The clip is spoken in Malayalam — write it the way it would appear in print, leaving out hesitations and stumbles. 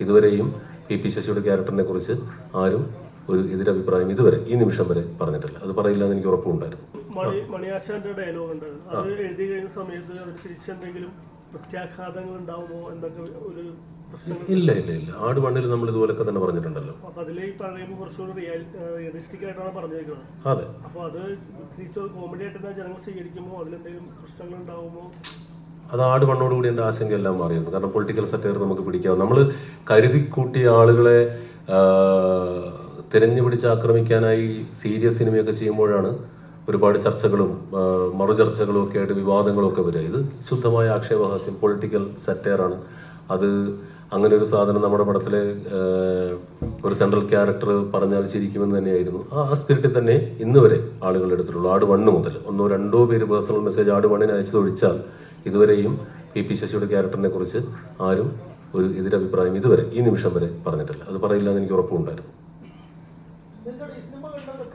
ഇതുവരെയും പി ശശിയുടെ ക്യാരക്ടറിനെ കുറിച്ച് ആരും ഒരു എതിരഭിപ്രായം ഇതുവരെ ഈ നിമിഷം വരെ പറഞ്ഞിട്ടില്ല. അത് പറയില്ല എന്ന് എനിക്ക് ഉറപ്പുണ്ടായിരുന്നു. മണിയാശാന്റെ ഡയലോഗ് ഉണ്ട്, അത് എഴുതി കഴിയുന്ന സമയത്ത് തിരിച്ചെന്തെങ്കിലും പ്രത്യാഘാതങ്ങൾ ഉണ്ടാവുമോ എന്നൊക്കെ ഒരു ഇല്ല ഇല്ല ഇല്ല ആട് മണ്ണിൽ നമ്മൾ ഇതുപോലൊക്കെ തന്നെ പറഞ്ഞിട്ടുണ്ടല്ലോ. അതെ, അപ്പൊ അത് കോമഡി ആയിട്ട് ജനങ്ങൾ സ്വീകരിക്കുമോ, അതിലെന്തെങ്കിലും പ്രശ്നങ്ങൾ ഉണ്ടാവുമോ? അത് ആട് മണ്ണോടുകൂടി എൻ്റെ ആശങ്കയെല്ലാം മാറിയിരുന്നു. കാരണം പൊളിറ്റിക്കൽ സറ്റയർ നമുക്ക് പിടിക്കാവും. നമ്മൾ കരുതി കൂട്ടിയ ആളുകളെ തിരഞ്ഞു പിടിച്ച് ആക്രമിക്കാനായി സീരിയസ് സിനിമയൊക്കെ ചെയ്യുമ്പോഴാണ് ഒരുപാട് ചർച്ചകളും മറുചർച്ചകളും ഒക്കെ ആയിട്ട് വിവാദങ്ങളും ഒക്കെ വരിക. ഇത് ശുദ്ധമായ ആക്ഷേപഹാസ്യം, പൊളിറ്റിക്കൽ സറ്റയറാണ്. അത് അങ്ങനെ ഒരു സാധനം നമ്മുടെ പടത്തിലെ ഒരു സെൻട്രൽ ക്യാരക്ടർ പറഞ്ഞാൽ ചിരിക്കുമെന്ന് തന്നെയായിരുന്നു. ആ സ്പിരിറ്റിൽ തന്നെ ഇന്ന് വരെ ആളുകൾ എടുത്തിട്ടുള്ളൂ. ആട് 1 മുതൽ 1-2 പേര് പേഴ്സണൽ മെസ്സേജ് ആട് 1 അയച്ചതൊഴിച്ചാൽ ഇതുവരെയും പി ശശിയുടെ ക്യാരക്ടറിനെ കുറിച്ച് ആരും ഒരു എതിരഭിപ്രായം ഇതുവരെ ഈ നിമിഷം വരെ പറഞ്ഞിട്ടില്ല. അത് പറയില്ല എന്ന് എനിക്ക് ഉറപ്പുണ്ടായിരുന്നു.